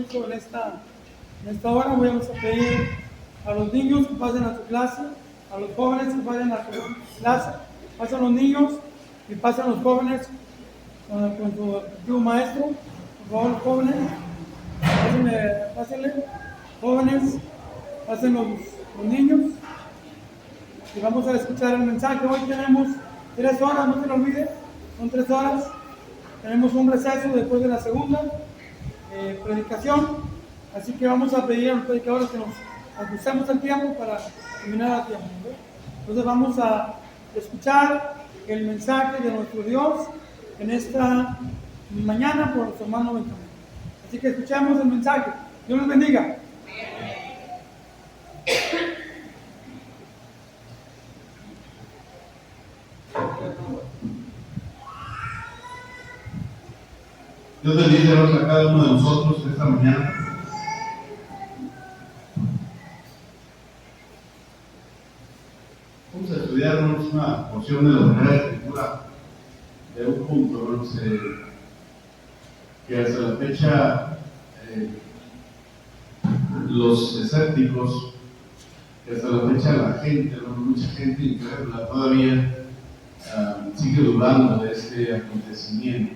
hizo en esta hora. Voy a pedir a los niños que pasen a su clase, a los jóvenes que vayan a su clase, pasen los niños y pasen los jóvenes con su respectivo maestro. Por favor, jóvenes, pásenle, jóvenes, pasen los niños y vamos a escuchar el mensaje. Hoy tenemos 3 horas, no se lo olvide, son 3 horas. Tenemos un receso después de la segunda predicación, así que vamos a pedir a los predicadores que nos ajustemos el tiempo para terminar a tiempo, ¿no? Entonces vamos a escuchar el mensaje de nuestro Dios en esta mañana por nuestro hermano Benjamín. Así que escuchemos el mensaje. Dios los bendiga. Dios bendiga a cada uno de nosotros esta mañana. Vamos a estudiarnos una porción de la Sagrada Escritura de un punto, no sé, que hasta la fecha los escépticos, que hasta la fecha la gente, mucha gente incrédula todavía sigue dudando de este acontecimiento.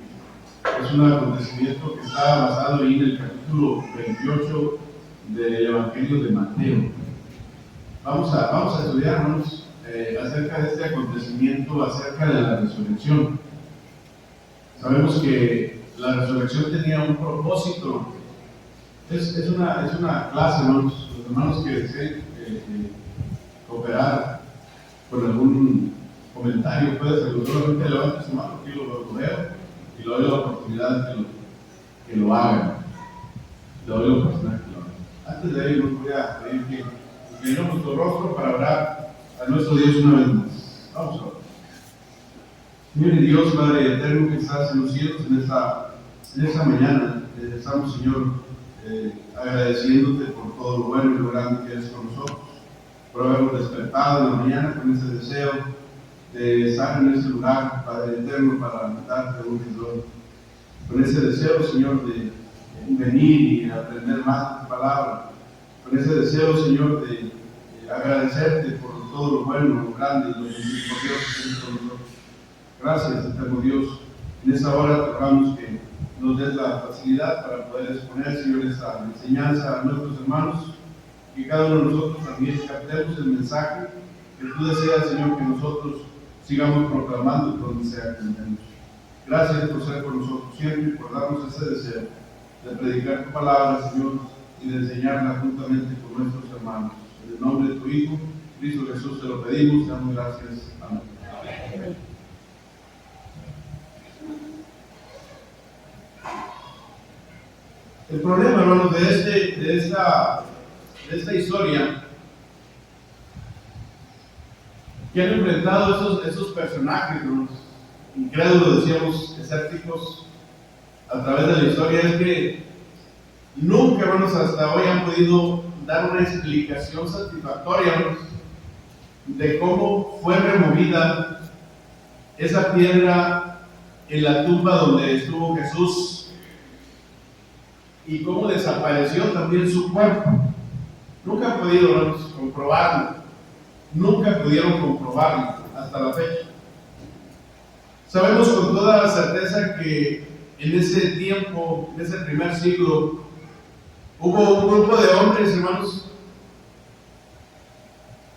Es un acontecimiento que está basado ahí en el capítulo 28 del Evangelio de Mateo. Vamos a estudiar, hermanos, acerca de este acontecimiento, acerca de la resurrección. Sabemos que la resurrección tenía un propósito. Es una clase, hermanos. Los hermanos que deseen cooperar con algún comentario, puede ser, solamente levante su mano, aquí lo veo. Y le doy la oportunidad que lo hagan. Le doy la oportunidad que lo hagan. Antes de ello, voy a pedir que inclinemos nuestro rostro para orar a nuestro Dios una vez más. Vamos a orar. Señor y Dios, Padre eterno que estás en los cielos, en esta mañana, estamos, Señor, agradeciéndote por todo lo bueno y lo grande que eres con nosotros, por habernos despertado en la mañana con ese deseo de estar en este lugar, Padre eterno, para darte un gloria. Con ese deseo, Señor, de venir y aprender más de tu palabra. Con ese deseo, Señor, de agradecerte por todo lo bueno, lo grande y lo misericordioso que eres con nosotros. Gracias, eterno Dios. En esta hora te rogamos que nos des la facilidad para poder exponer, Señor, esta enseñanza a nuestros hermanos, que cada uno de nosotros también captemos el mensaje que tú deseas, Señor, que nosotros sigamos proclamando por donde sea que andemos. Gracias por ser con nosotros siempre y por darnos ese deseo de predicar tu palabra, Señor, y de enseñarla juntamente con nuestros hermanos. En el nombre de tu Hijo, Cristo Jesús, te lo pedimos, te damos gracias. Amén. Amén. El problema, hermanos, de esta historia que han enfrentado esos personajes, ¿no? Incrédulos, decíamos, escépticos, a través de la historia, es que nunca, hermanos, hasta hoy han podido dar una explicación satisfactoria, hermanos, de cómo fue removida esa piedra en la tumba donde estuvo Jesús y cómo desapareció también su cuerpo. Nunca han podido, hermanos, comprobarlo. Nunca pudieron comprobarlo hasta la fecha. Sabemos con toda certeza que en ese tiempo, en ese primer siglo, hubo un grupo de hombres, hermanos,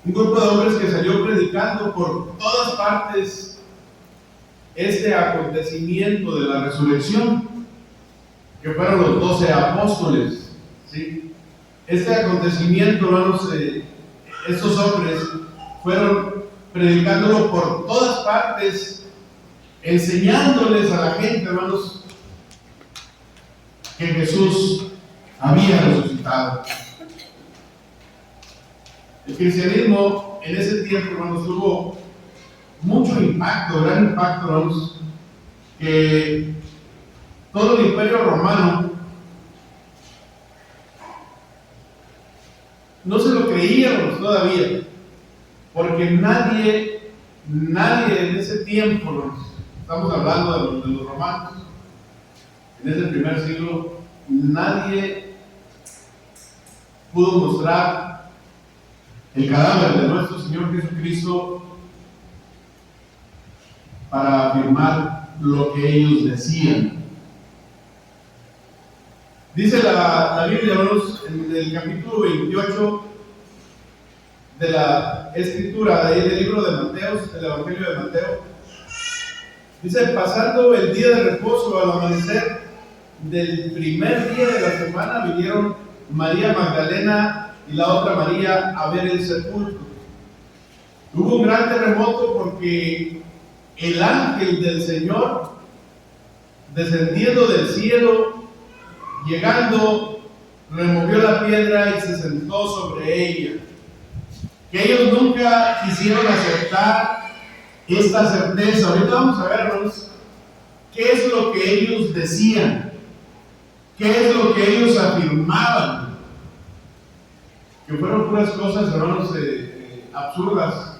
un grupo de hombres que salió predicando por todas partes este acontecimiento de la resurrección, que fueron los 12 apóstoles, ¿sí? Este acontecimiento, hermanos, estos hombres fueron predicándolo por todas partes, enseñándoles a la gente, hermanos, que Jesús había resucitado. El cristianismo en ese tiempo, hermanos, tuvo mucho impacto, gran impacto, hermanos, que todo el imperio romano no se lo creíamos todavía, porque nadie en ese tiempo, estamos hablando de los romanos, en ese primer siglo, nadie pudo mostrar el cadáver de nuestro Señor Jesucristo para afirmar lo que ellos decían. Dice la Biblia, hermanos, en el capítulo 28 de la escritura, de ahí del libro de Mateo, del Evangelio de Mateo, dice: pasando el día de reposo al amanecer del primer día de la semana, vinieron María Magdalena y la otra María a ver el sepulcro. Hubo un gran terremoto porque el ángel del Señor, descendiendo del cielo, llegando, removió la piedra y se sentó sobre ella. Que ellos nunca quisieron aceptar esta certeza. Ahorita vamos a ver, hermanos, qué es lo que ellos decían, qué es lo que ellos afirmaban, que fueron puras cosas, hermanos, absurdas,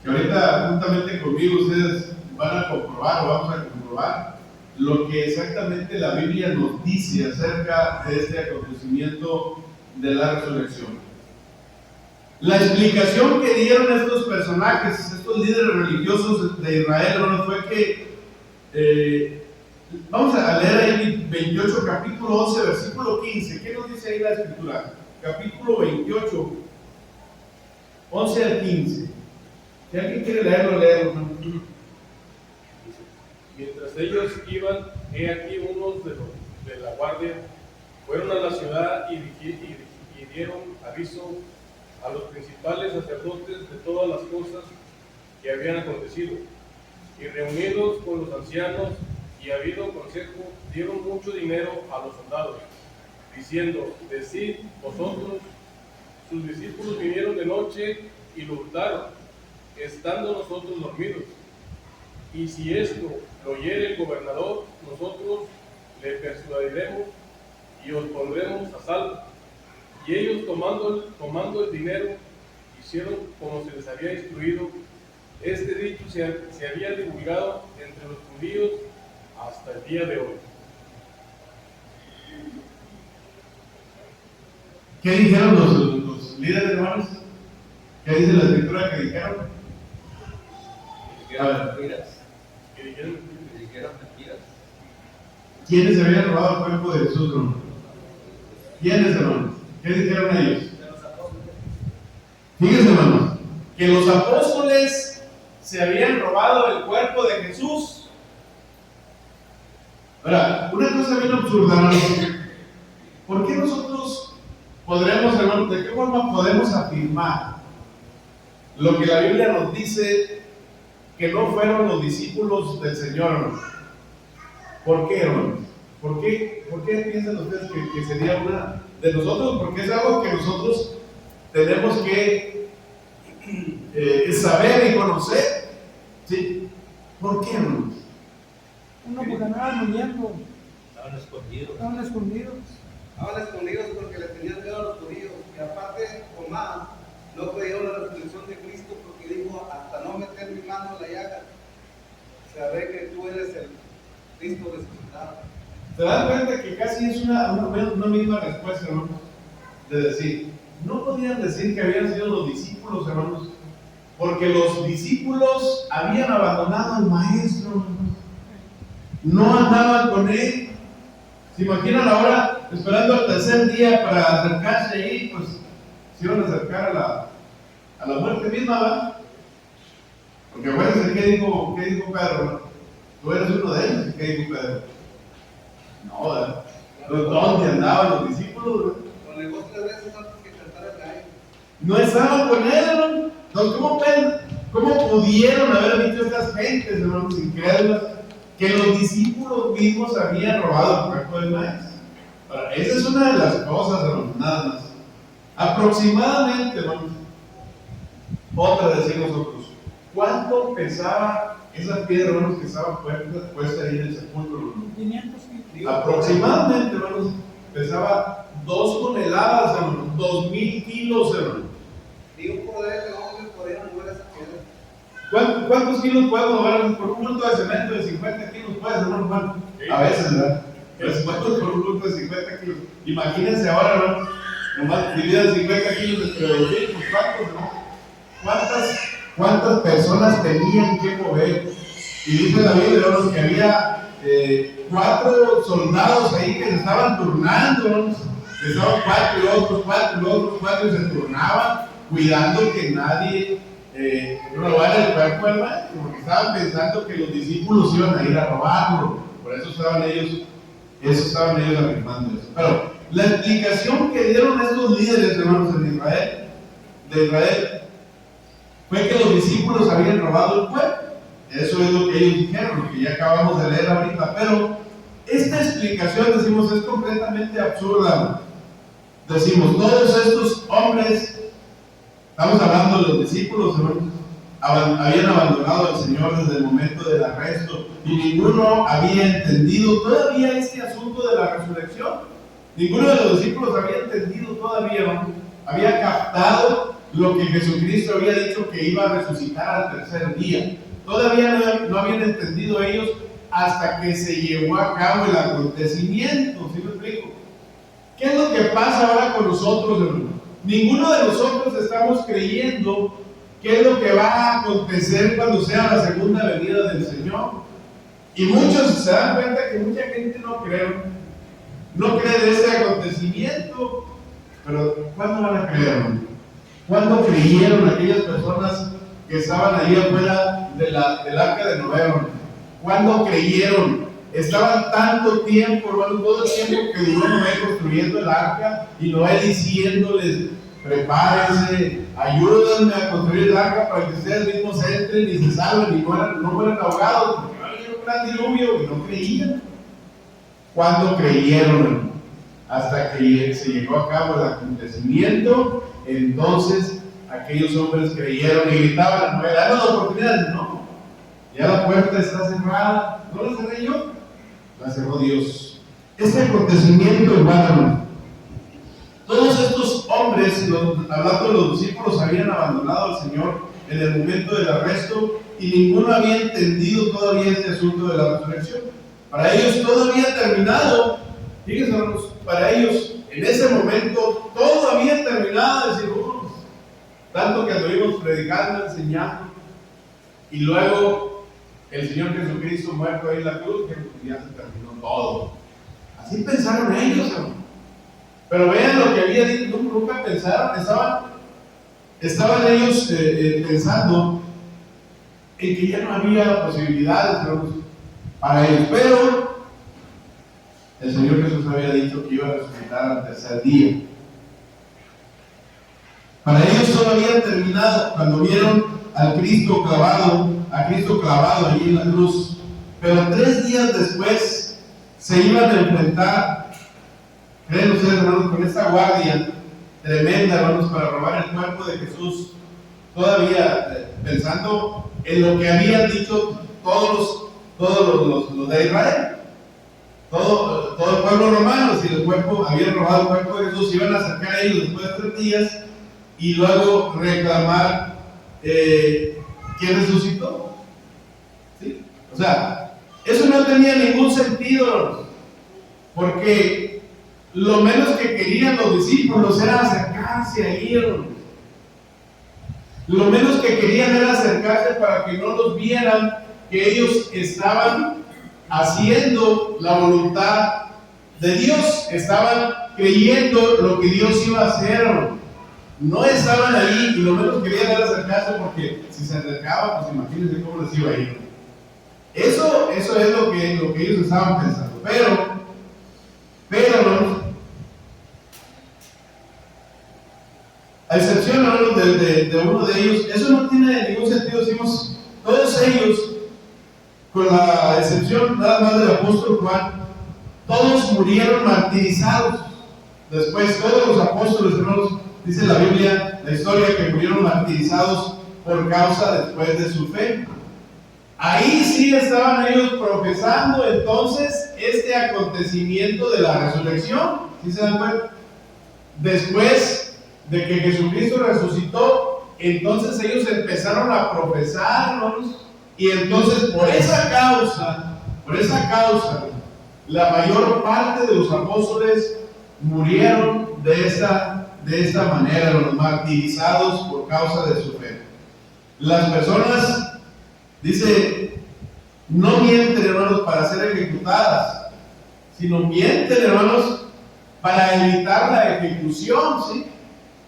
que ahorita juntamente conmigo ustedes van a comprobar o vamos a comprobar lo que exactamente la Biblia nos dice acerca de este acontecimiento de la resurrección. La explicación que dieron estos personajes, estos líderes religiosos de Israel, hermanos, fue que vamos a leer ahí 28, capítulo 11, versículo 15. ¿Qué nos dice ahí la escritura? Capítulo 28, 11 al 15. Si alguien quiere leerlo, léelo. Mientras ellos iban, he aquí unos de la guardia fueron a la ciudad y dieron aviso a los principales sacerdotes de todas las cosas que habían acontecido. Y reunidos con los ancianos y habido consejo, dieron mucho dinero a los soldados, diciendo: decid vosotros, sus discípulos vinieron de noche y lo hurtaron, estando nosotros dormidos. Y si esto lo oyere el gobernador, nosotros le persuadiremos y os pondremos a salvo. Y ellos, tomando el dinero, hicieron como se les había instruido. Este dicho se había divulgado entre los judíos hasta el día de hoy. ¿Qué dijeron los líderes, hermanos? ¿Qué dice la escritura que dijeron? Mentiras. Que dijeron, Mentiras. ¿Quiénes se habían robado el cuerpo de Jesús, hermanos? ¿Quiénes, hermanos? ¿Qué dijeron ellos? Fíjense, hermanos, que los apóstoles se habían robado el cuerpo de Jesús. Ahora, una cosa bien absurda, hermanos. ¿Por qué nosotros podremos, hermanos, de qué forma podemos afirmar lo que la Biblia nos dice que no fueron los discípulos del Señor, hermanos? ¿Por qué, hermanos? ¿Por qué piensan ustedes que sería una de nosotros? Porque es algo que nosotros tenemos que saber y conocer. ¿Sí? ¿Por qué, hermanos? Uno porque andaban huyendo, Estaban escondidos. estaban escondidos. Estaban escondidos porque les tenían miedo a los judíos. Y aparte, Tomás no creyó en la resurrección de Cristo porque dijo: hasta no meter mi mano en la llaga, sabré que tú eres el Cristo resucitado. ¿Se dan cuenta que casi es una misma respuesta, hermanos? De decir, no podían decir que habían sido los discípulos, hermanos, porque los discípulos habían abandonado al maestro, hermanos. No andaban con él. ¿Se imaginan ahora esperando al tercer día para acercarse ahí? Pues se iban a acercar a la muerte misma, ¿verdad? Porque acuérdense, ¿qué dijo Pedro? Tú eres uno de ellos. ¿Qué dijo Pedro? No, ¿verdad? ¿Dónde andaban los discípulos, ¿verdad? Lo negó 3 veces antes que cantara el gallo. No estaban con él, hermano. Entonces, ¿cómo pudieron haber dicho estas gentes, hermanos, incrédulas, que los discípulos mismos habían robado el cuerpo del maestro? Ahora, esa es una de las cosas, hermanos, nada más. Aproximadamente, hermanos, otra decir nosotros, ¿cuánto pesaba esa piedra, hermanos, que estaba puesta ahí en el sepulcro, hermanos? 500 kilos. Aproximadamente, hermanos, pesaba 2 toneladas, hermanos, 2000 kilos, hermanos. Ni un poder de hombre podía mover esa piedra. ¿Cuántos kilos puedes mover por un bulto de cemento de 50 kilos? Puedes, hermano, Juan. A veces, ¿verdad? Pero ¿cuántos por un bulto de 50 kilos? Imagínense ahora, hermano, Nomás dividan 50 kilos entre 2,000, pues ¿cuántas personas tenían que mover? Y dice la Biblia, hermanos, que había 4 soldados ahí que se estaban turnando, hermanos. Estaban 4 y otros 4 y otros 4 y se turnaban, cuidando que nadie robara el cuerpo del maestro, porque estaban pensando que los discípulos iban a ir a robarlo. Por eso estaban ellos afirmando eso. Pero la explicación que dieron estos líderes, hermanos, de Israel, fue que los discípulos habían robado el cuerpo. Eso es lo que ellos dijeron, lo que ya acabamos de leer ahorita. Pero esta explicación, decimos, es completamente absurda. Decimos, todos estos hombres, estamos hablando de los discípulos, hermanos, habían abandonado al Señor desde el momento del arresto y ninguno había entendido todavía este asunto de la resurrección. Ninguno de los discípulos había entendido todavía, ¿no? Había captado lo que Jesucristo había dicho que iba a resucitar al tercer día. Todavía no habían entendido ellos hasta que se llevó a cabo el acontecimiento. ¿Sí me explico? ¿Qué es lo que pasa ahora con nosotros, hermano? Ninguno de nosotros estamos creyendo qué es lo que va a acontecer cuando sea la segunda venida del Señor. Y muchos se dan cuenta que mucha gente no cree de ese acontecimiento. Pero ¿cuándo van a creer, hermano? ¿Cuándo creyeron aquellas personas que estaban ahí afuera del arca de Noé? ¿Cuándo creyeron? Estaban tanto tiempo, hermano, todo el tiempo que duró Noé construyendo el arca y Noé diciéndoles: prepárense, ayúdenme a construir el arca para que ustedes mismos entren y se salven y no mueran ahogados, porque va a venir un gran diluvio. Y no creían. ¿Cuándo creyeron, hermano? Hasta que se llevó a cabo el acontecimiento, entonces aquellos hombres creyeron y gritaban: no, danos la oportunidad. No, ya la puerta está cerrada. ¿No la cerré yo? La cerró Dios. Este acontecimiento, hermano, todos estos hombres, hablando de los discípulos, habían abandonado al Señor en el momento del arresto y ninguno había entendido todavía este asunto de la resurrección. Para ellos todo había terminado. Fíjense, hermanos, para ellos en ese momento todo había terminado. Decir, tanto que estuvimos predicando, enseñando, y luego el Señor Jesucristo muerto ahí en la cruz, que ya se terminó todo. Así pensaron ellos, hermano. Pero vean lo que había dicho, nunca pensaron, estaban ellos pensando en que ya no había posibilidades, hermanos, para ellos. Pero el Señor Jesús había dicho que iba a resucitar al tercer día. Para ellos todo había terminado cuando vieron a Cristo clavado allí en la cruz. Pero 3 días después se iban a enfrentar, creen ustedes, hermanos, con esta guardia tremenda, hermanos, para robar el cuerpo de Jesús. Todavía pensando en lo que habían dicho todos los de Israel. Todo el pueblo romano, si habían robado el cuerpo de Jesús, iban a acercar a ellos después de 3 días y luego reclamar quién resucitó. ¿Sí? O sea, eso no tenía ningún sentido, porque lo menos que querían los discípulos era acercarse a ellos. Lo menos que querían era acercarse para que no los vieran que ellos estaban haciendo la voluntad de Dios, estaban creyendo lo que Dios iba a hacer. No estaban ahí y lo menos querían era acercarse, porque si se acercaban, pues imagínense cómo les iba a ir. Eso es lo que ellos estaban pensando. Pero hermanos, a excepción, hermanos, de uno de ellos, eso no tiene ningún sentido. Decimos, todos ellos, con la excepción nada más del apóstol Juan, todos murieron martirizados. Después, todos los apóstoles, hermanos, dice la Biblia, la historia, que murieron martirizados por causa después de su fe. Ahí sí estaban ellos profesando entonces este acontecimiento de la resurrección. ¿Sí se dan cuenta? Después de que Jesucristo resucitó, entonces ellos empezaron a profesar, hermanos, y entonces por esa causa, la mayor parte de los apóstoles murieron de esta de esta manera, los martirizados por causa de su fe. Las personas, dice, no mienten, hermanos, para ser ejecutadas, sino mienten, hermanos, para evitar la ejecución, ¿sí?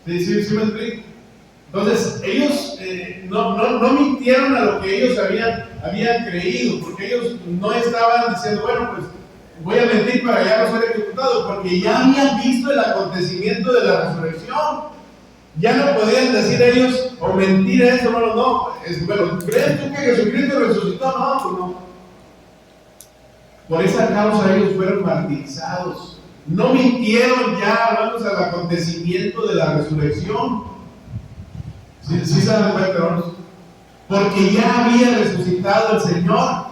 ¿Sí me explico? Entonces, ellos no mintieron a lo que ellos habían creído, porque ellos no estaban diciendo, bueno, pues voy a mentir para ya no ser ejecutado, porque ya habían visto el acontecimiento de la resurrección. Ya no podían decir ellos o mentir a eso, hermanos, no. Bueno, ¿crees tú que Jesucristo resucitó? No, pues no. Por esa causa ellos fueron martirizados. No mintieron ya, hermanos, al acontecimiento de la resurrección. ¿Sí se dan cuenta, hermanos? Porque ya había resucitado el Señor.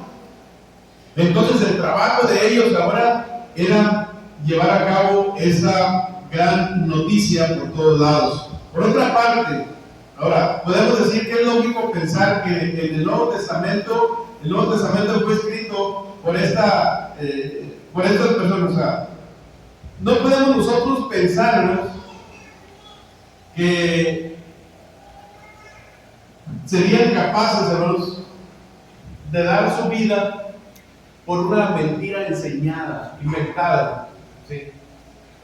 Entonces el trabajo de ellos ahora era llevar a cabo esa gran noticia por todos lados. Por otra parte, ahora podemos decir que es lógico pensar que en el Nuevo Testamento fue escrito por estas personas. O sea, no podemos nosotros pensarnos que serían capaces, hermanos, de dar su vida por una mentira enseñada, inventada. ¿Sí?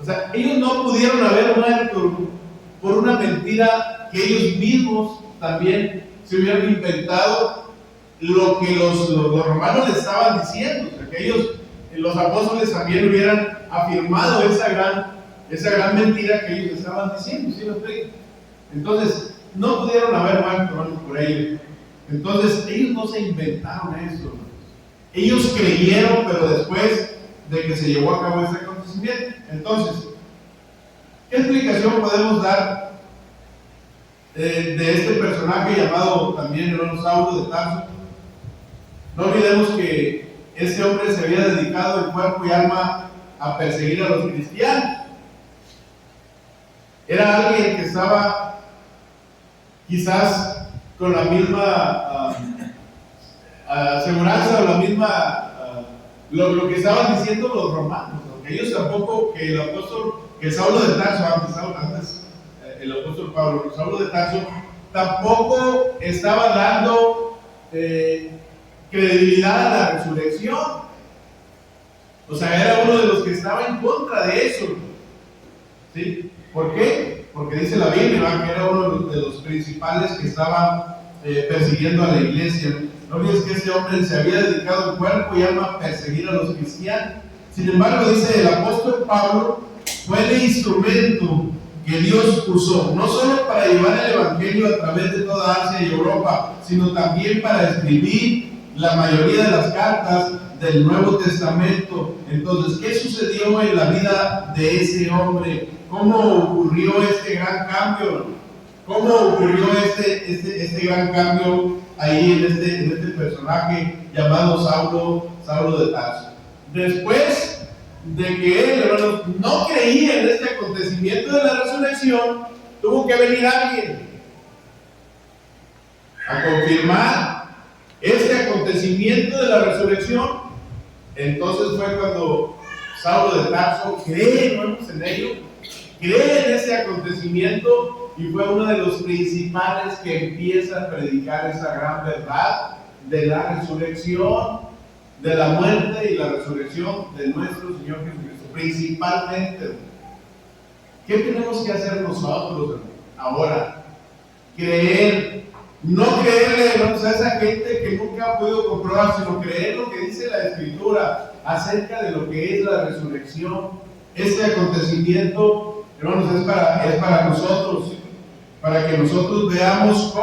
O sea, ellos no pudieron haber muerto por una mentira que ellos mismos también se hubieran inventado, lo que los romanos les estaban diciendo. O sea, que ellos, los apóstoles, también hubieran afirmado esa gran mentira que ellos estaban diciendo. ¿Sí lo explico? Entonces, no pudieron haber muerto, hermanos, por ello. Entonces, ellos no se inventaron eso, hermanos. Ellos creyeron, pero después de que se llevó a cabo ese acontecimiento. Entonces, ¿qué explicación podemos dar de este personaje llamado también hermano Saulo de Tarso? No olvidemos que este hombre se había dedicado en cuerpo y alma a perseguir a los cristianos. Era alguien que estaba quizás con la misma aseguranza o la misma lo que estaban diciendo los romanos, aunque ellos tampoco, que el apóstol, que Saulo de Tarso, antes el apóstol Pablo, Saulo de Tarso, tampoco estaba dando credibilidad a la resurrección. O sea, era uno de los que estaba en contra de eso. ¿Sí? ¿Por qué? Porque dice la Biblia que era uno de los principales que estaban persiguiendo a la iglesia. No olvides que este hombre se había dedicado en cuerpo y alma a perseguir a los cristianos. Sin embargo, dice el apóstol Pablo, fue el instrumento que Dios usó, no solo para llevar el evangelio a través de toda Asia y Europa, sino también para escribir la mayoría de las cartas del Nuevo Testamento. Entonces, ¿qué sucedió en la vida de ese hombre? ¿Cómo ocurrió este gran cambio? ¿Cómo ocurrió este gran cambio ahí en este personaje llamado Saulo de Tarso? Después de que él, hermanos, no creía en este acontecimiento de la resurrección, tuvo que venir alguien a confirmar este acontecimiento de la resurrección. Entonces fue cuando Saulo de Tarso cree, hermanos, en ello, cree en ese acontecimiento y fue uno de los principales que empieza a predicar esa gran verdad de la resurrección, de la muerte y la resurrección de nuestro Señor Jesucristo, principalmente. ¿Qué tenemos que hacer nosotros ahora? Creer, no creerle, hermanos, a esa gente que nunca ha podido comprobar, sino creer lo que dice la Escritura acerca de lo que es la resurrección. Este acontecimiento, hermanos, es para nosotros, para que nosotros veamos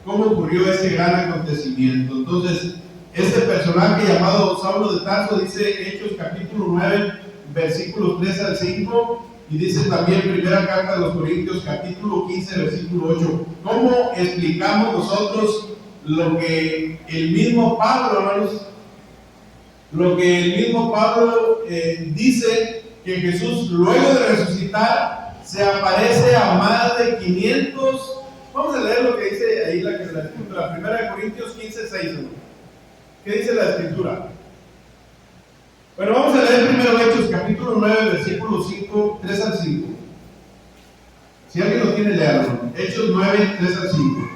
cómo ocurrió este gran acontecimiento. Entonces, este personaje llamado Saulo de Tarso, dice Hechos capítulo 9, versículos 3 al 5, y dice también primera carta de los Corintios capítulo 15, versículo 8. ¿Cómo explicamos nosotros lo que el mismo Pablo, hermanos, dice que Jesús, luego de resucitar, se aparece a más de 500? Vamos a leer lo que dice ahí la Escritura, primera Corintios 15, 6, hermanos. ¿Qué dice la Escritura? Bueno, vamos a leer primero Hechos, capítulo 9, versículo 5, 3 al 5. Si alguien lo tiene, léalo. Hechos 9, 3 al 5.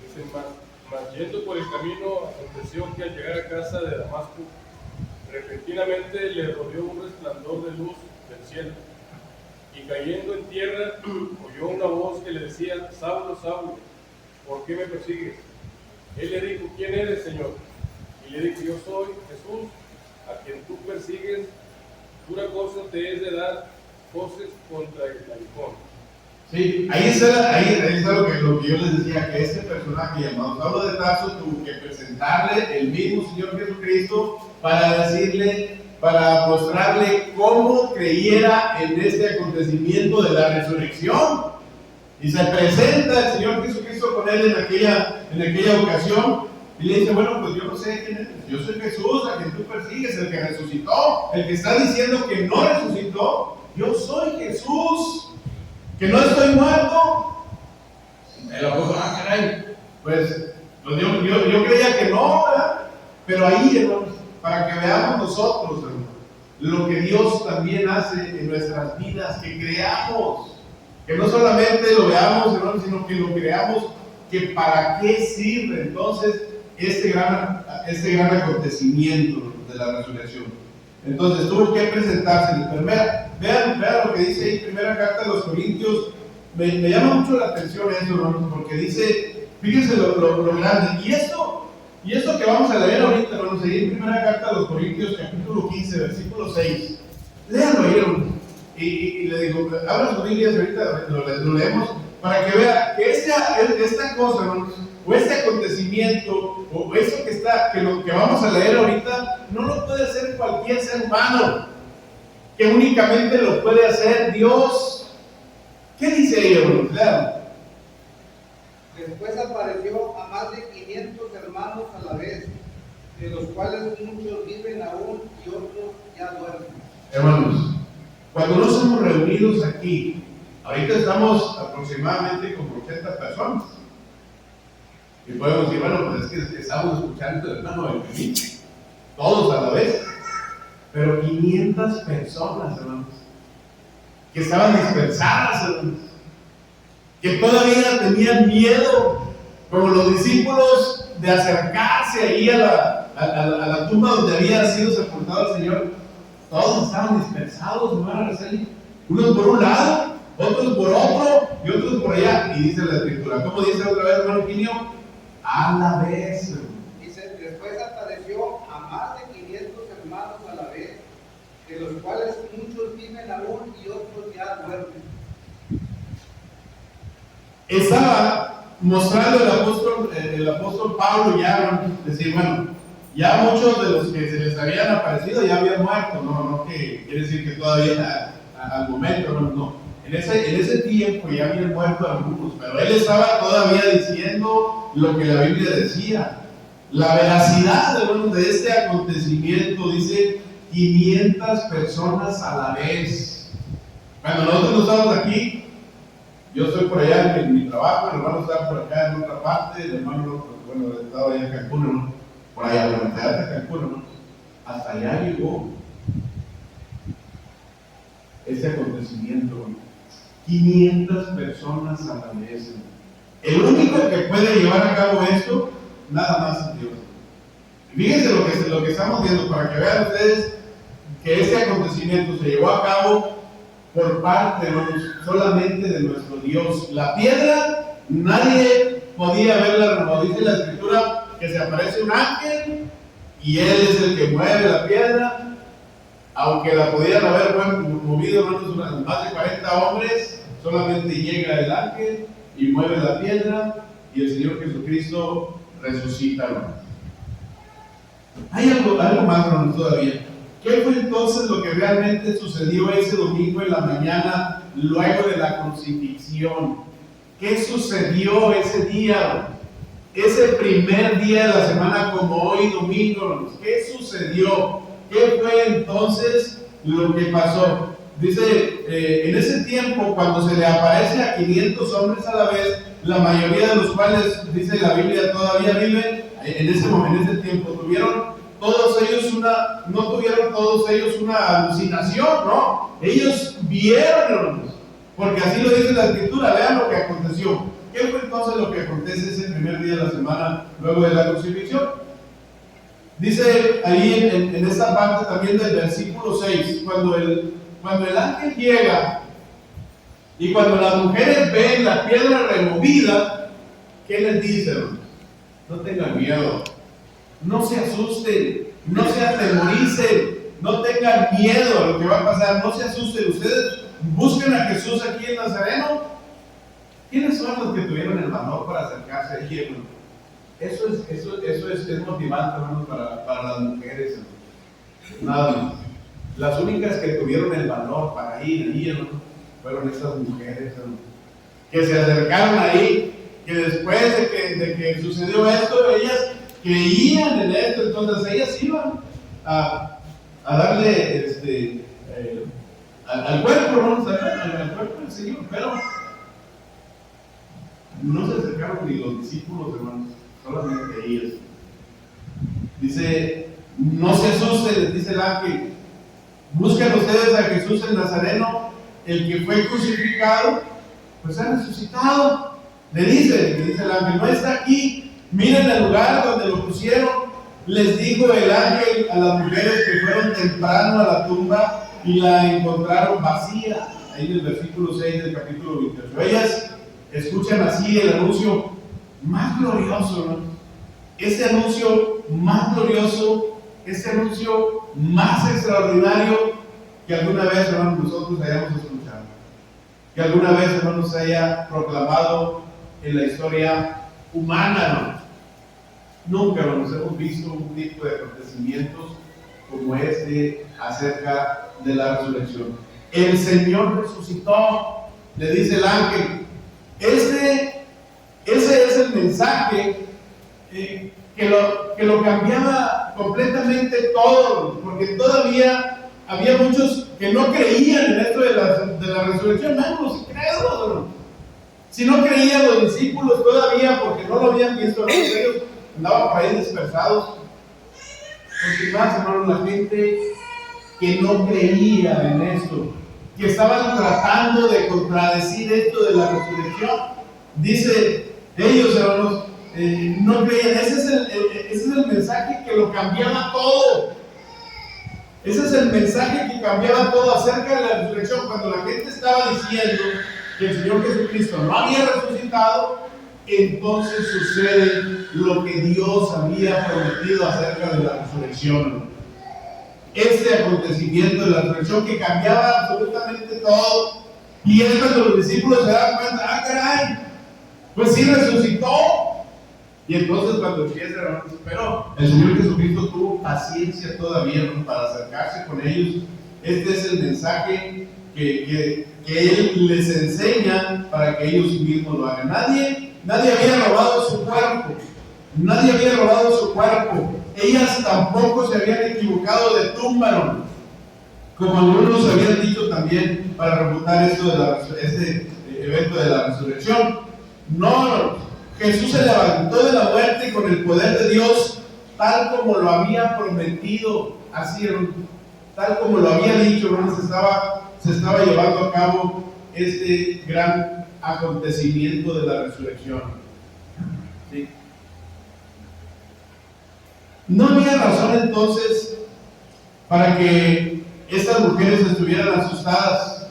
Dice, mas yendo por el camino, aconteció que al llegar a casa de Damasco, repentinamente le rodeó un resplandor de luz del cielo. Y cayendo en tierra, oyó una voz que le decía: Saulo, Saulo, ¿por qué me persigues? Él le dijo: ¿quién eres, Señor? Y le dijo: yo soy Jesús, a quien tú persigues. Dura cosa te es de dar voces contra el aguijón. Sí, ahí está lo que yo les decía, que este personaje llamado Saulo de Tarso tuvo que presentarle el mismo Señor Jesucristo para decirle, para mostrarle cómo creyera en este acontecimiento de la resurrección. Y se presenta el Señor Jesucristo con él en aquella ocasión y le dice: bueno, pues yo no sé quién eres, yo soy Jesús, a quien tú persigues, el que resucitó, el que está diciendo que no resucitó. Yo soy Jesús, que no estoy muerto. El apóstol: caray, pues yo creía que no, ¿verdad? Pero ahí, hermanos, para que veamos nosotros, hermanos, lo que Dios también hace en nuestras vidas, que creamos, que no solamente lo veamos, hermanos, sino que lo creamos, que para qué sirve entonces este gran acontecimiento de la resurrección. Entonces tuvo que presentarse. Vean lo que dice ahí, primera carta de los Corintios. Me llama mucho la atención eso, hermanos, porque dice, fíjense lo grande. Y esto que vamos a leer ahorita, hermanos, ahí en primera carta de los Corintios, capítulo 15, versículo 6. Léanlo ahí, hermanos. Y le digo, abran sus Biblias, ahorita lo leemos, para que vea que esta cosa, hermanos, o este acontecimiento, o eso que vamos a leer ahorita, no lo puede hacer cualquier ser humano, que únicamente lo puede hacer Dios. ¿Qué dice ahí, hermanos? Claro. Después apareció a más de 500 hermanos a la vez, de los cuales muchos viven aún y otros ya duermen. Hermanos, cuando nos hemos reunidos aquí, ahorita estamos aproximadamente como 80 personas. Y podemos decir, bueno, pues es que estamos escuchando el hermano del Pelín, todos a la vez. Pero 500 personas, hermanos, que estaban dispersadas, hermanos, que todavía tenían miedo, como los discípulos, de acercarse ahí a la tumba donde había sido sepultado el Señor. Todos estaban dispersados, hermano Araceli, unos por un lado, otros por otro y otros por allá. Y dice la Escritura, ¿cómo dice otra vez, hermano Quinio? A la vez. Dice, después apareció a más de 500 hermanos a la vez, de los cuales muchos viven aún y otros ya duermen. Estaba mostrando el apóstol Pablo ya, decir, bueno, ya muchos de los que se les habían aparecido ya habían muerto. No que quiere decir que todavía al momento, no. En ese tiempo ya habían muerto algunos, pero él estaba todavía diciendo lo que la Biblia decía. La veracidad, hermanos, de este acontecimiento, dice 500 personas a la vez. Cuando nosotros no estamos aquí, yo estoy por allá en mi trabajo, el hermano está por acá en otra parte, el hermano, bueno, estaba allá en Cancún, ¿no? Por allá, por el teatro de Cancún, ¿no? Hasta allá llegó ese acontecimiento, ¿no? 500 personas a la vez. El único que puede llevar a cabo esto, nada más es Dios. Fíjense lo que estamos viendo, para que vean ustedes que este acontecimiento se llevó a cabo por parte, hermanos, solamente de nuestro Dios. La piedra, nadie podía verla, como dice la Escritura, que se aparece un ángel y él es el que mueve la piedra. Aunque la podían haber movido, hermanos, más de 40 hombres, solamente llega el ángel y mueve la piedra y el Señor Jesucristo resucita, hermanos. Hay algo más, hermanos, todavía. ¿Qué fue entonces lo que realmente sucedió ese domingo en la mañana, luego de la crucifixión? ¿Qué sucedió ese día? Ese primer día de la semana, como hoy domingo, hermanos. ¿Qué sucedió? ¿Qué fue entonces lo que pasó? Dice, en ese tiempo, cuando se le aparece a 500 hombres a la vez, la mayoría de los cuales, dice la Biblia, todavía viven, en ese tiempo tuvieron no tuvieron todos ellos una alucinación, ¿no? Ellos vieron, hermanos, porque así lo dice la Escritura. Vean lo que aconteció. ¿Qué fue entonces lo que acontece ese primer día de la semana luego de la crucifixión? Dice ahí en esta parte también del versículo 6, cuando el ángel llega y cuando las mujeres ven la piedra removida, ¿qué les dice, hermanos? No tengan miedo, no se asusten, no se atemoricen, no tengan miedo a lo que va a pasar, no se asusten. Ustedes busquen a Jesús aquí en Nazareno. ¿Quiénes son los que tuvieron el valor para acercarse a allí, hermano? Eso es motivante, hermano, para las mujeres, hermano. Nada más. Las únicas que tuvieron el valor para ir allí, hermano, fueron esas mujeres, hermano, que se acercaron ahí, que después de que sucedió esto, ellas creían en esto. Entonces ellas iban a darle al cuerpo, ¿no? Al cuerpo del Señor, pero no se acercaron ni los discípulos, hermanos, solamente ellas. Dice, no se asusten, les dice el ángel, busquen ustedes a Jesús el Nazareno, el que fue crucificado, pues ha resucitado. Le dice el ángel, no está aquí, miren el lugar donde lo pusieron. Les dijo el ángel a las mujeres que fueron temprano a la tumba y la encontraron vacía. Ahí en el versículo 6 del capítulo 28. Ellas escuchan así el anuncio más glorioso, ¿no? Ese anuncio más glorioso, ese anuncio más extraordinario que alguna vez, hermanos, nosotros hayamos escuchado, que alguna vez, hermanos, se haya proclamado en la historia humana, ¿no? Nunca, hermanos, hemos visto un tipo de acontecimientos como este acerca de la resurrección. El Señor resucitó, le dice el ángel. Ese es el mensaje que lo cambiaba completamente todo, porque todavía había muchos que no creían en esto de la resurrección, menos los incrédulos, ¿no? Si no creían los discípulos todavía, porque no lo habían visto, ¿no? Ellos andaban por ahí dispersados. Porque más, hermanos, la gente que no creía en esto, que estaban tratando de contradecir esto de la resurrección, dice ellos, hermanos, no creían. Ese es el mensaje que lo cambiaba todo. Ese es el mensaje que cambiaba todo acerca de la resurrección. Cuando la gente estaba diciendo que el Señor Jesucristo no había resucitado, entonces sucede lo que Dios había prometido acerca de la resurrección. Este acontecimiento de la resurrección que cambiaba absolutamente todo. Y es cuando los discípulos se dan cuenta, caray, pues sí resucitó. Y entonces cuando empieza, hermanos, pero el Señor Jesucristo tuvo paciencia todavía, ¿no?, para acercarse con ellos. Este es el mensaje que Él les enseña para que ellos mismos lo hagan. Nadie había robado su cuerpo. Nadie había robado su cuerpo. Ellas tampoco se habían equivocado de tumba, ¿no?, como algunos habían dicho también para refutar esto de este evento de la resurrección. No, Jesús se levantó de la muerte con el poder de Dios, tal como lo había prometido, así, tal como lo había dicho, ¿no? Se estaba llevando a cabo este gran acontecimiento de la resurrección. ¿Sí? No había razón entonces para que estas mujeres estuvieran asustadas,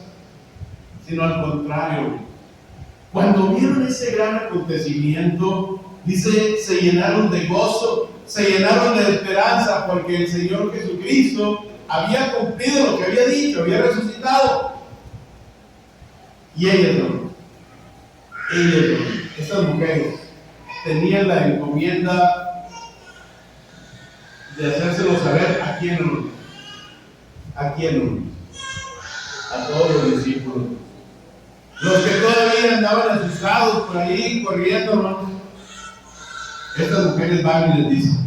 sino al contrario. Cuando vieron ese gran acontecimiento, dice, se llenaron de gozo, se llenaron de esperanza, porque el Señor Jesucristo había cumplido lo que había dicho, había resucitado. Y ellas no, estas mujeres tenían la encomienda de hacérselo saber a quién no, a todos los discípulos. Los que todavía andaban asustados por ahí corriendo, hermanos, estas mujeres van y les dicen: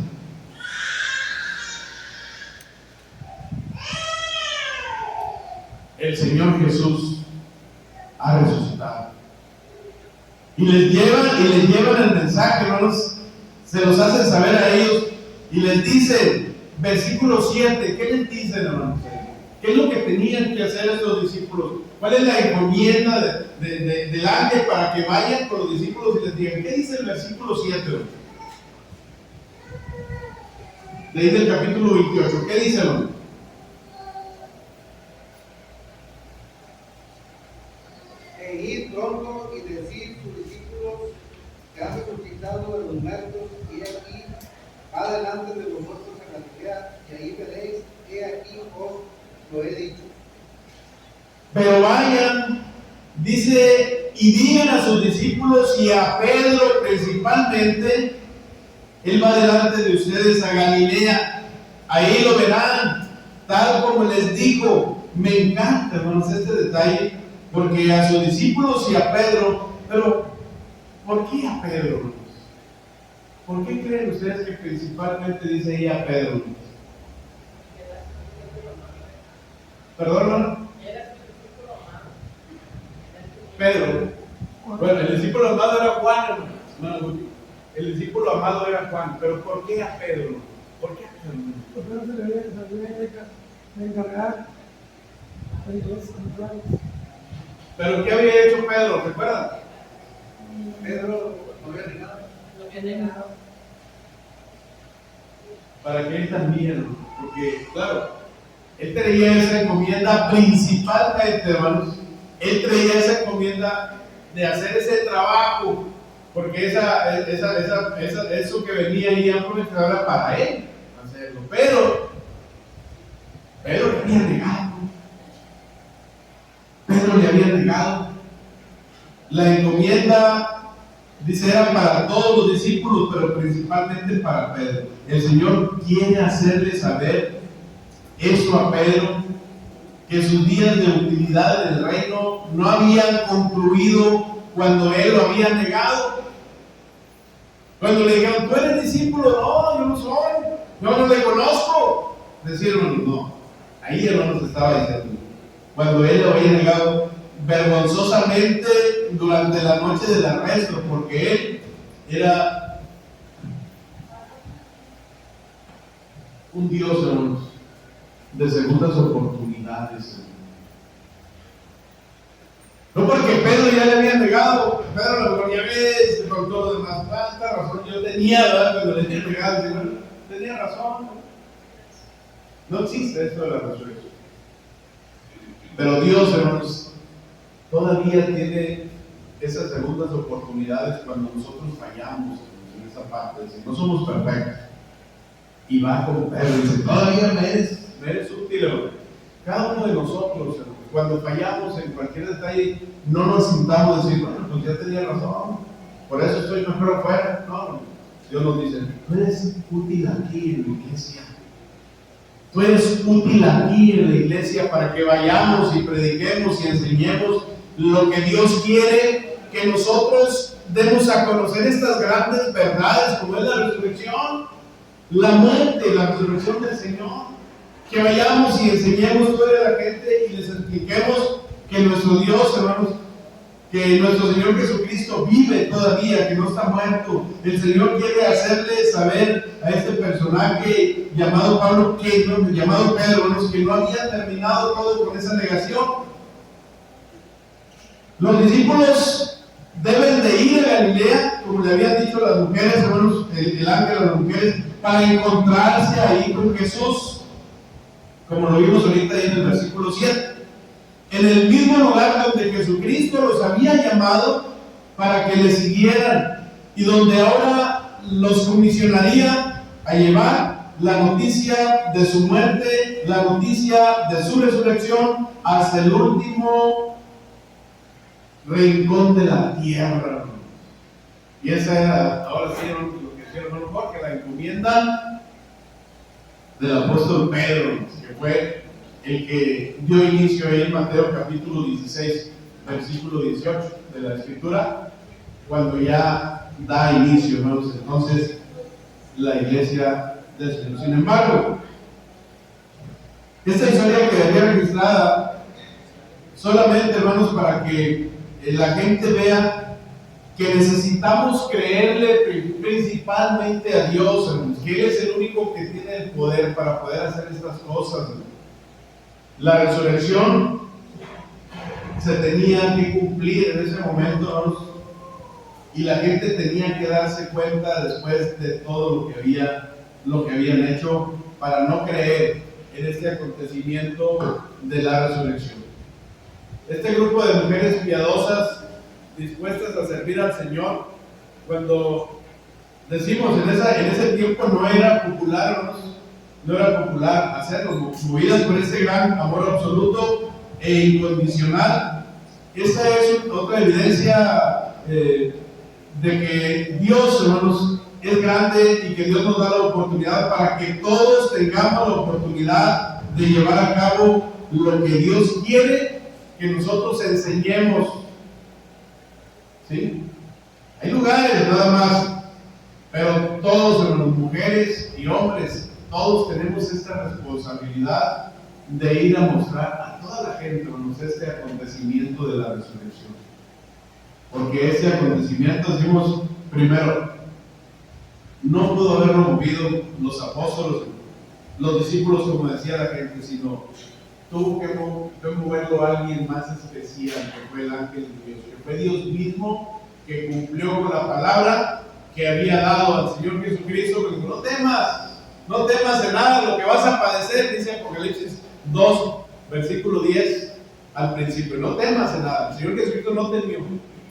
el Señor Jesús ha resucitado. Y les llevan el mensaje, hermanos, se los hacen saber a ellos y les dicen: versículo 7, ¿qué les dicen, hermanos? ¿Qué es lo que tenían que hacer estos discípulos? ¿Cuál es la encomienda del ángel para que vayan con los discípulos y les digan? ¿Qué dice el versículo 7? De ahí del capítulo 28, ¿qué dice, hermano? E id pronto y decid sus discípulos que han resucitado de los muertos, y aquí va delante de vosotros en Galilea, y ahí veréis, he aquí os lo he dicho. Pero vayan, dice, y digan a sus discípulos y a Pedro principalmente, él va delante de ustedes a Galilea, ahí lo verán, tal como les dijo. Me encanta, hermanos, este detalle, porque a sus discípulos y a Pedro, pero ¿por qué a Pedro, hermanos? ¿Por qué creen ustedes que principalmente dice ahí a Pedro, hermanos? ¿Perdón, hermano? Pedro. Bueno, el discípulo amado era Juan, hermano. El discípulo amado era Juan, pero ¿por qué a Pedro? ¿Por qué a Pedro? Porque no se le debe de encargar a la iglesia. ¿Pero qué había hecho Pedro? ¿Recuerdan? Pedro no había negado. Para que él también, porque claro, él traía esa encomienda principalmente, hermanos. Él traía esa encomienda de hacer ese trabajo, porque eso que venía ahí a promesar era para él hacerlo. Pero Pedro le había negado. Pedro le había negado. La encomienda, dice, era para todos los discípulos, pero principalmente para Pedro. El Señor quiere hacerle saber eso a Pedro, que sus días de utilidad en el reino no habían concluido cuando él lo había negado. Cuando le dijeron, tú eres discípulo, no, yo no soy, yo no le conozco. Decía, hermanos, no, ahí hermanos estaba diciendo, cuando él lo había negado vergonzosamente durante la noche del arresto, porque él era un Dios, hermanos, de segundas oportunidades. No porque Pedro ya le había negado, Pedro lo mejor ya ves, con todo lo demás, tanta razón yo tenía, ¿verdad? Cuando le había negado, bueno, tenía razón. No existe esto de la resurrección. Pero Dios, hermanos, todavía tiene esas segundas oportunidades cuando nosotros fallamos en esa parte, es decir, no somos perfectos. Y va con Pedro y dice, todavía me eres útil, hermano. Cada uno de nosotros, cuando fallamos en cualquier detalle, no nos sintamos decir, bueno, pues ya tenía razón, por eso estoy mejor afuera. No, Dios nos dice, tú eres útil aquí en la iglesia. Tú eres útil aquí en la iglesia para que vayamos y prediquemos y enseñemos lo que Dios quiere que nosotros demos a conocer, estas grandes verdades como es la resurrección, la muerte, la resurrección del Señor. Que vayamos y enseñemos toda la gente y les expliquemos que nuestro Dios, hermanos, que nuestro Señor Jesucristo vive todavía, que no está muerto. El Señor quiere hacerle saber a este personaje llamado Pedro, hermanos, que no había terminado todo con esa negación. Los discípulos deben de ir a Galilea, como le habían dicho las mujeres, hermanos, el ángel a las mujeres, para encontrarse ahí con Jesús. Como lo vimos ahorita ahí en el versículo 7, en el mismo lugar donde Jesucristo los había llamado para que le siguieran y donde ahora los comisionaría a llevar la noticia de su muerte, la noticia de su resurrección hasta el último rincón de la tierra. Y esa era, ahora sí, lo que decía el hermano Jorge, la encomienda del apóstol Pedro, que fue el que dio inicio ahí en Mateo capítulo 16, versículo 18 de la Escritura, cuando ya da inicio, hermanos, entonces la iglesia del Señor. Sin embargo, esta historia quedaría registrada solamente, hermanos, para que la gente vea que necesitamos creerle principalmente a Dios, hermanos. que Él es el único que tiene el poder para poder hacer estas cosas. La resurrección se tenía que cumplir en ese momento, hermanos, y la gente tenía que darse cuenta después de todo lo que habían hecho para no creer en este acontecimiento de la resurrección. Este grupo de mujeres piadosas dispuestas a servir al Señor, cuando decimos en ese tiempo no era popular, hermanos, no era popular hacerlo, movidas por ese gran amor absoluto e incondicional. Esa es otra evidencia de que Dios, hermanos, es grande y que Dios nos da la oportunidad para que todos tengamos la oportunidad de llevar a cabo lo que Dios quiere que nosotros enseñemos. ¿Sí? Hay lugares nada más, pero todos, hermanos, mujeres y hombres, todos tenemos esta responsabilidad de ir a mostrar a toda la gente, hermanos, este acontecimiento de la resurrección. Porque este acontecimiento, decimos primero, no pudo haberlo movido los apóstoles, los discípulos, como decía la gente, sino tuvo que moverlo a alguien más especial, que fue el ángel de Dios, que fue Dios mismo, que cumplió con la palabra que había dado al Señor Jesucristo, que dijo: no temas en nada lo que vas a padecer, dice Apocalipsis 2, versículo 10 al principio. No temas en nada. El Señor Jesucristo no temió,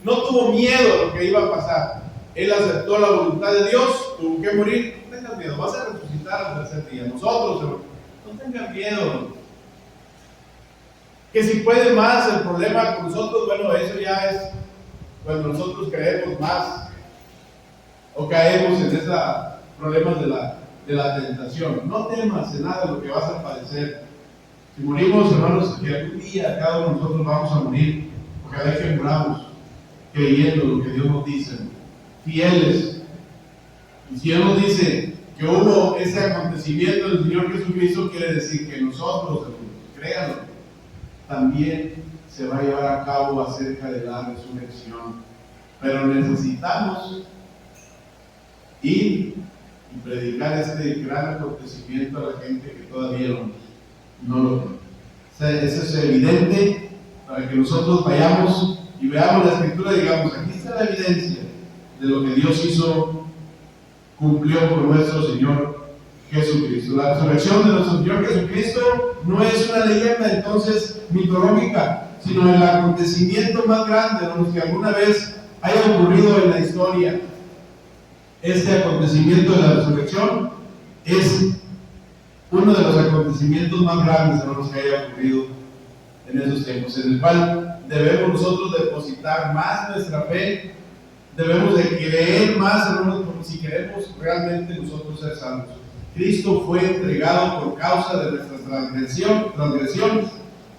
no tuvo miedo a lo que iba a pasar. Él aceptó la voluntad de Dios, tuvo que morir. No tengas miedo, vas a resucitar al tercer día. Nosotros, no tengan miedo. Que si puede más, el problema con nosotros, bueno, eso ya es cuando nosotros creemos más o caemos en esos problemas de la tentación. No temas en nada lo que vas a padecer. Si morimos, hermanos, que algún día cada uno de nosotros vamos a morir, porque cada vez que muramos creyendo lo que Dios nos dice, fieles. Y si Dios nos dice que hubo ese acontecimiento del Señor Jesucristo, quiere decir que nosotros, créanlo, también se va a llevar a cabo acerca de la resurrección. Pero necesitamos ir y predicar este gran acontecimiento a la gente que todavía no lo ve. O sea, eso es evidente para que nosotros vayamos y veamos la Escritura y digamos: aquí está la evidencia de lo que Dios hizo, cumplió por nuestro Señor Jesucristo. La resurrección de nuestro Señor Jesucristo no es una leyenda entonces mitológica, sino el acontecimiento más grande que alguna vez haya ocurrido en la historia. Este acontecimiento de la resurrección es uno de los acontecimientos más grandes, hermanos, que haya ocurrido en esos tiempos, en el cual debemos nosotros depositar más nuestra fe, debemos de creer más, hermanos, porque si queremos realmente nosotros ser salvos. Cristo fue entregado por causa de nuestras transgresiones.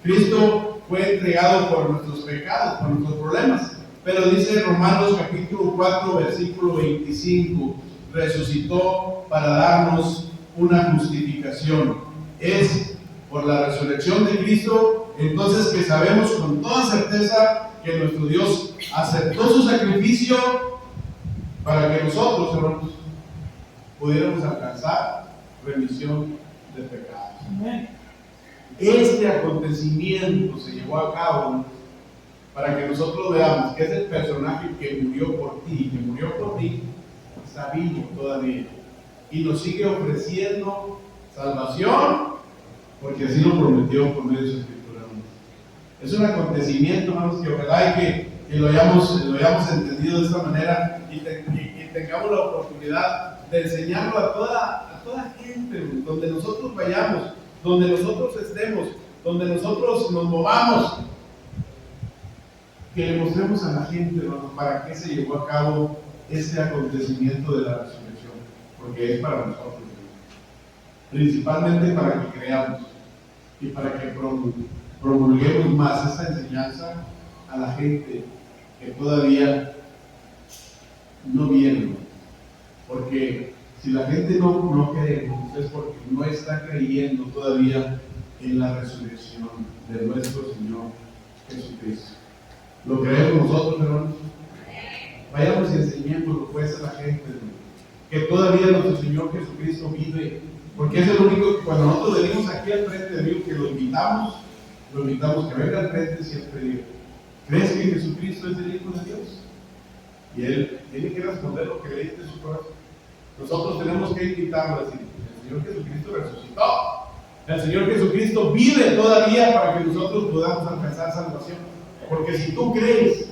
Cristo fue entregado por nuestros pecados, por nuestros problemas. Pero dice Romanos capítulo 4, versículo 25, resucitó para darnos una justificación. Es por la resurrección de Cristo, entonces, que sabemos con toda certeza que nuestro Dios aceptó su sacrificio para que nosotros, hermanos, pudiéramos alcanzar remisión de pecados. Este acontecimiento se llevó a cabo para que nosotros veamos que ese personaje que murió por ti, está vivo todavía y nos sigue ofreciendo salvación, porque así lo prometió por medio de su Escritura. Es un acontecimiento, hermanos, que ojalá que lo hayamos entendido de esta manera y tengamos la oportunidad de enseñarlo a toda gente, donde nosotros vayamos, donde nosotros estemos, donde nosotros nos movamos, que le mostremos a la gente, hermanos, para qué se llevó a cabo este acontecimiento de la resurrección, porque es para nosotros, principalmente para que creamos y para que promulguemos más esta enseñanza a la gente que todavía no viene, porque si la gente no cree, es porque no está creyendo todavía en la resurrección de nuestro Señor Jesucristo. ¿Lo creemos nosotros, hermanos? Vayamos y enseñémoslo pues a la gente, que todavía nuestro Señor Jesucristo vive, porque es el único que cuando nosotros venimos aquí al frente de Dios, que lo invitamos que venga al frente, siempre digo, ¿crees que Jesucristo es el Hijo de Dios? Y Él tiene que responder lo que le dice en su corazón. Nosotros tenemos que invitarlo a decir, el Señor Jesucristo resucitó. El Señor Jesucristo vive todavía para que nosotros podamos alcanzar salvación. Porque si tú crees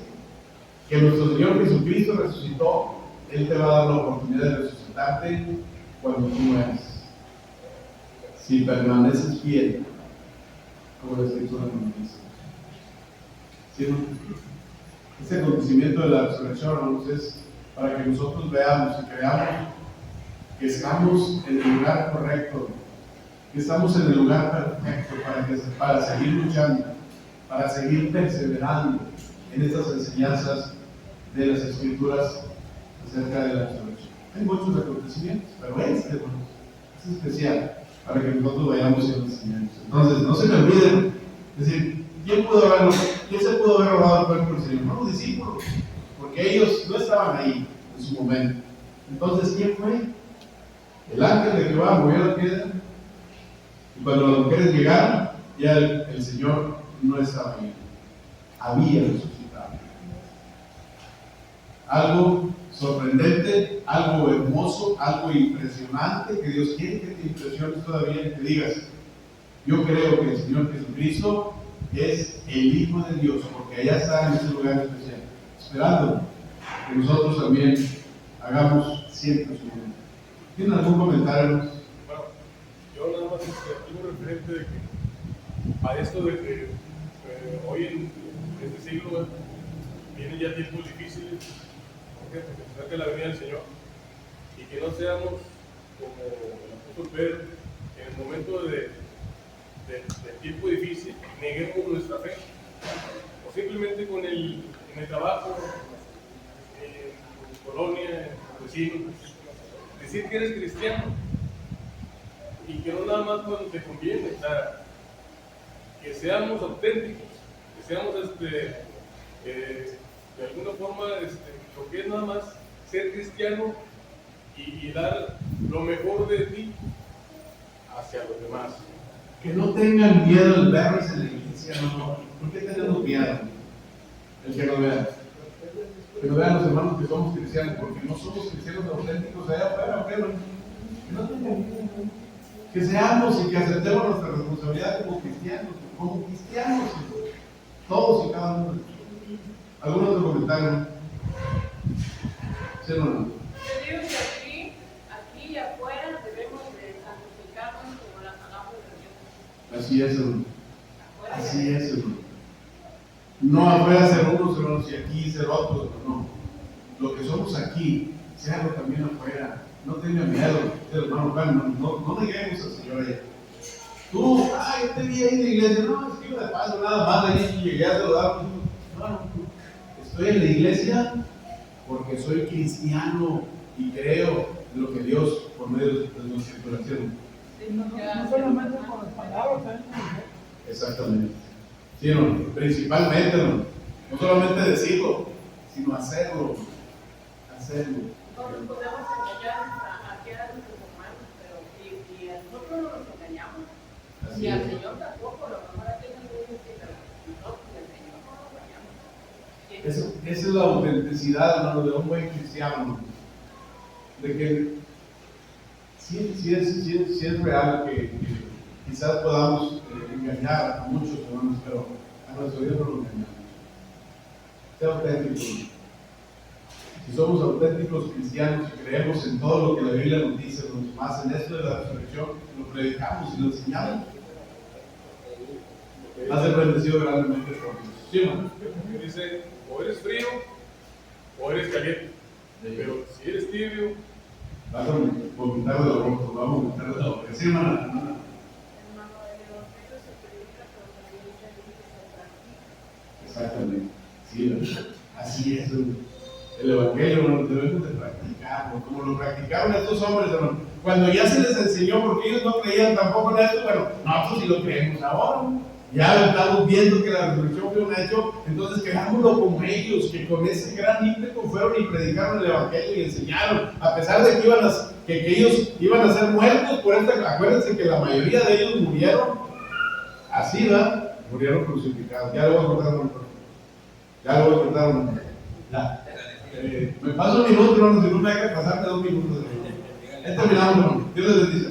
que nuestro Señor Jesucristo resucitó, Él te va a dar la oportunidad de resucitarte cuando tú mueras. Si permaneces fiel, como la Escritura nos dice. ¿Sí, no? Ese acontecimiento de la resurrección, hermanos, es para que nosotros veamos y creamos que estamos en el lugar correcto, que estamos en el lugar perfecto para seguir luchando, para seguir perseverando en estas enseñanzas de las Escrituras acerca de la resurrección. Hay muchos acontecimientos, pero este, hermanos, es especial para que nosotros vayamos y lo enseñemos. Entonces, no se me olviden, es decir, ¿quién se pudo haber robado el cuerpo del Señor? No los discípulos, porque ellos no estaban ahí en su momento. Entonces, ¿quién fue? El ángel de Jehová movió la piedra, y cuando las mujeres llegaron, ya el Señor no estaba ahí, había resucitado. Algo sorprendente, algo hermoso, algo impresionante, que Dios quiere que te impresiones todavía y te digas, yo creo que el Señor Jesucristo es el Hijo de Dios, porque allá está en ese lugar especial, esperando que nosotros también hagamos siempre su voluntad. ¿Tienen algún comentario? Bueno, yo nada más tengo referente de que a esto de que hoy en este siglo vienen ya tiempos difíciles, porque se acerca la venida del Señor, y que no seamos como el apóstol Pedro, que en el momento del tiempo difícil neguemos nuestra fe, o simplemente en el trabajo, en tu colonia, en tu vecino, decir que eres cristiano y que no nada más cuando te conviene, o sea, que seamos auténticos, que seamos de alguna forma lo que es nada más ser cristiano y dar lo mejor de ti hacia los demás. Que no tengan miedo al vernos en la iglesia, no. ¿Por qué tenemos miedo? El que nos vea. Que nos vean los hermanos que somos cristianos, porque no somos cristianos auténticos allá afuera, pero que no tengan miedo. Que seamos y que aceptemos nuestra responsabilidad como cristianos, todos y cada uno. ¿Algún otro comentario? ¿Sí o no? Yo digo que aquí y afuera debemos de santificarnos como la palabra de Dios. Así es, hermano. Afuera Así es, hermano. No afuera ser unos, hermanos, y aquí ser otros, no. Lo que somos aquí, seanlo también afuera. No tengan miedo, hermano Juan, no neguemos al Señor allá. Tú, yo te vi ahí en la iglesia, no, es que iba de paso, nada más ahí y llegué a saludar. No, estoy en la iglesia porque soy cristiano y creo en lo que Dios, por medio de nuestra inspiración. No solamente con las palabras, también con el ejemplo. Exactamente. Sí, no, principalmente, no solamente decirlo, sino hacerlo. No nos podemos engañar aquí a nuestros hermanos, pero y a nosotros no nos engañamos. Así Y al es. Señor tampoco, a lo mejor aquí no nos dice, pero nosotros al Señor no nos engañamos. Esa es la autenticidad, hermano, de un buen cristiano. De que sí es real que quizás podamos engañar a muchos hermanos, pero a nuestro Dios no lo engañamos. Sea auténtico. Si somos auténticos cristianos y creemos en todo lo que la Biblia nos dice, más en esto de la resurrección, lo predicamos y lo enseñamos, va a ser bendecido grandemente por Dios. ¿Sí, hermano? Dice, o eres frío o eres caliente, pero si eres tibio, Vas a vomitar de la boca, vamos a vomitar de la boca. ¿Sí, hermana? Hermano de Dios, eso se predica, pero también se practica. Exactamente. Sí, ¿verdad? Así es. El Evangelio, hermano, debemos de practicarlo, como lo practicaron estos hombres, hermano. Cuando ya se les enseñó, porque ellos no creían tampoco en esto, bueno, nosotros sí lo creemos ahora. Ya estamos viendo que la resurrección fue un hecho, entonces quedámoslo como ellos, que con ese gran ímpetu fueron y predicaron el evangelio y enseñaron, a pesar de que ellos iban a ser muertos por esta. Acuérdense que la mayoría de ellos murieron así, ¿verdad? Murieron crucificados. Ya lo voy a contar un momento. Ya lo voy a contar un momento. Ya. Me paso un minuto, hermano, si no me hay que pasarme 2 minutos. Terminamos, hermano. Dios les bendiga.